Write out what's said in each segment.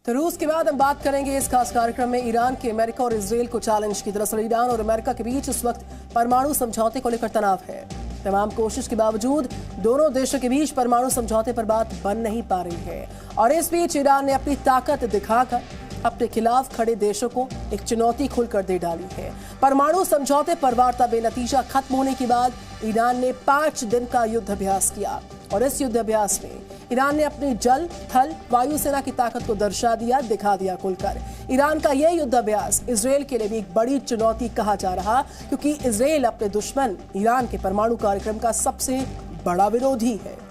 तो रूस के बाद हम बात करेंगे इस खास कार्यक्रम में ईरान के अमेरिका और इजरायल को चैलेंज की। दरअसल ईरान और अमेरिका के बीच इस वक्त परमाणु समझौते को लेकर तनाव है। तमाम कोशिश के बावजूद दोनों देशों के बीच परमाणु समझौते पर बात बन नहीं पा रही है और इस बीच ईरान ने अपनी ताकत दिखाकर अपने खिलाफ खड़े देशों को एक चुनौती खुलकर दे डाली है। परमाणु समझौते पर वार्ता बेनतीजा खत्म होने के बाद ईरान ने 5 दिन का युद्ध अभ्यास किया और इस युद्ध अभ्यास में ईरान ने अपनी जल, थल, वायुसेना की ताकत को दिखा दिया खुलकर। ईरान का यह युद्ध अभ्यास इजरायल के लिए भी एक बड़ी चुनौती कहा जा रहा, क्योंकि इजरायल अपने दुश्मन ईरान के परमाणु कार्यक्रम का सबसे बड़ा विरोधी है।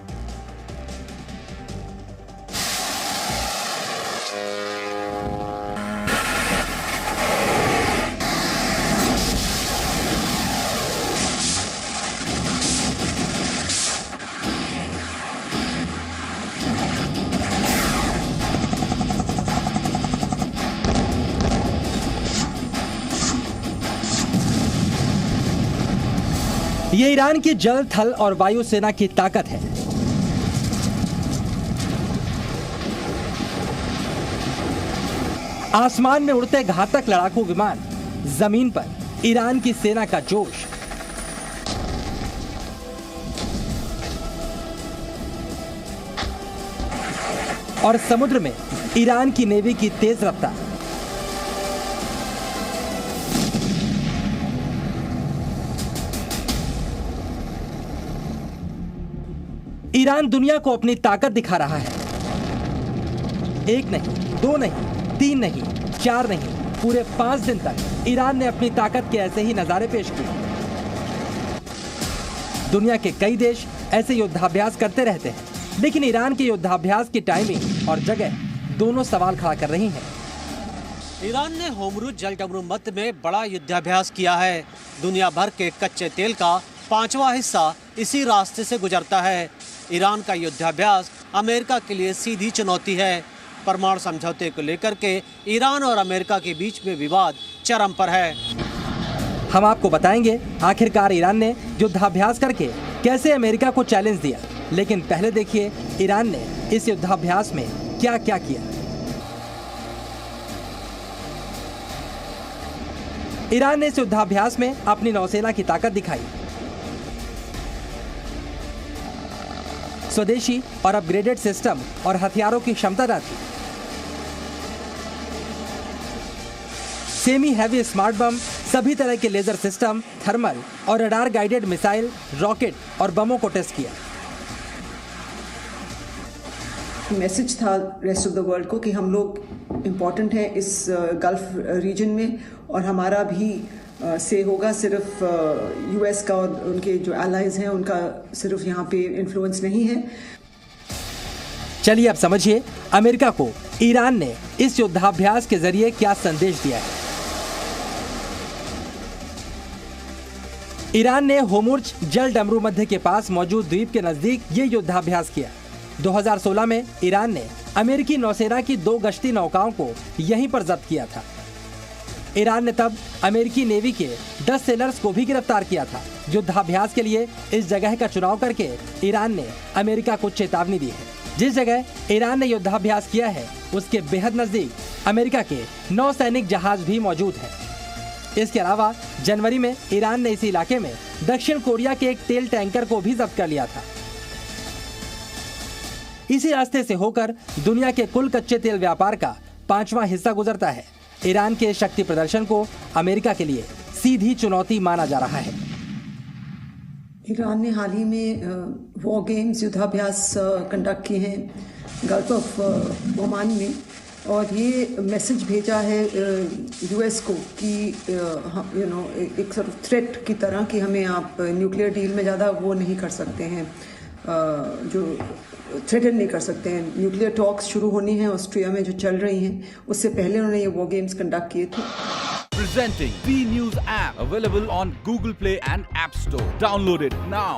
ये ईरान की जल, थल और वायु सेना की ताकत है। आसमान में उड़ते घातक लड़ाकू विमान, जमीन पर ईरान की सेना का जोश। और समुद्र में ईरान की नेवी की तेज रफ्तार। ईरान दुनिया को अपनी ताकत दिखा रहा है। 1 नहीं, 2 नहीं, 3 नहीं, 4 नहीं, पूरे 5 दिन तक ईरान ने अपनी ताकत के ऐसे ही नजारे पेश किए। दुनिया के कई देश ऐसे युद्धाभ्यास करते रहते हैं, लेकिन ईरान के युद्धाभ्यास की टाइमिंग और जगह दोनों सवाल खड़ा कर रही हैं। ईरान ने होमरुज जल डमरू मध्य में बड़ा युद्धाभ्यास किया है। दुनिया भर के कच्चे तेल का 5वां हिस्सा इसी रास्ते से गुजरता है। ईरान का युद्धाभ्यास अमेरिका के लिए सीधी चुनौती है। परमाणु समझौते को लेकर के ईरान और अमेरिका के बीच में विवाद चरम पर है। हम आपको बताएंगे आखिरकार ईरान ने युद्धाभ्यास करके कैसे अमेरिका को चैलेंज दिया, लेकिन पहले देखिए ईरान ने इस युद्धाभ्यास में क्या क्या किया। ईरान ने इस युद्धाभ्यास में अपनी नौसेना की ताकत दिखाई। स्वदेशी और अपग्रेडेड सिस्टम और हथियारों की क्षमता न थी। सेमी हैवी स्मार्ट बम, सभी तरह के लेजर सिस्टम, थर्मल और रडार गाइडेड मिसाइल, रॉकेट और बमों को टेस्ट किया। मैसेज था रेस्ट ऑफ द वर्ल्ड को कि हम लोग इम्पोर्टेंट हैं इस गल्फ रीजन में और हमारा भी से होगा सिर्फ यूएस का और उनके जो एलाइज हैं उनका सिर्फ यहाँ पे इन्फ्लुएंस नहीं है। चलिए अब समझिए अमेरिका को ईरान ने इस युद्धाभ्यास के जरिए क्या संदेश दिया है। ईरान ने होमुर्ज जल डमरू मध्य के पास मौजूद द्वीप के नजदीक ये युद्धाभ्यास किया। 2016 में ईरान ने अमेरिकी नौसेना की 2 गश्ती नौकाओं को यहीं पर जब्त किया था। ईरान ने तब अमेरिकी नेवी के 10 सेलर्स को भी गिरफ्तार किया था। युद्धाभ्यास के लिए इस जगह का चुनाव करके ईरान ने अमेरिका को चेतावनी दी है। जिस जगह ईरान ने युद्धाभ्यास किया है उसके बेहद नजदीक अमेरिका के 9 सैनिक जहाज भी मौजूद हैं। इसके अलावा जनवरी में ईरान ने इसी इलाके में दक्षिण कोरिया के एक तेल टैंकर को भी जब्त कर लिया था। इसी रास्ते से होकर दुनिया के कुल कच्चे तेल व्यापार का 5वां हिस्सा गुजरता है। ईरान के शक्ति प्रदर्शन को अमेरिका के लिए सीधी चुनौती माना जा रहा है। ईरान ने हाल ही में वॉर गेम्स युद्धाभ्यास कंडक्ट किए हैं गल्फ ऑफ ओमान में और ये मैसेज भेजा है यूएस को कि एक सॉर्ट ऑफ थ्रेट की तरह कि हमें आप न्यूक्लियर डील में ज़्यादा वो नहीं कर सकते हैं, जो थ्रेटन नहीं कर सकते हैं। न्यूक्लियर टॉक्स शुरू होनी है ऑस्ट्रिया में जो चल रही हैं, उससे पहले उन्होंने ये वॉर गेम्स कंडक्ट किए थे। Presenting B News app available on Google Play and App Store. Download it now.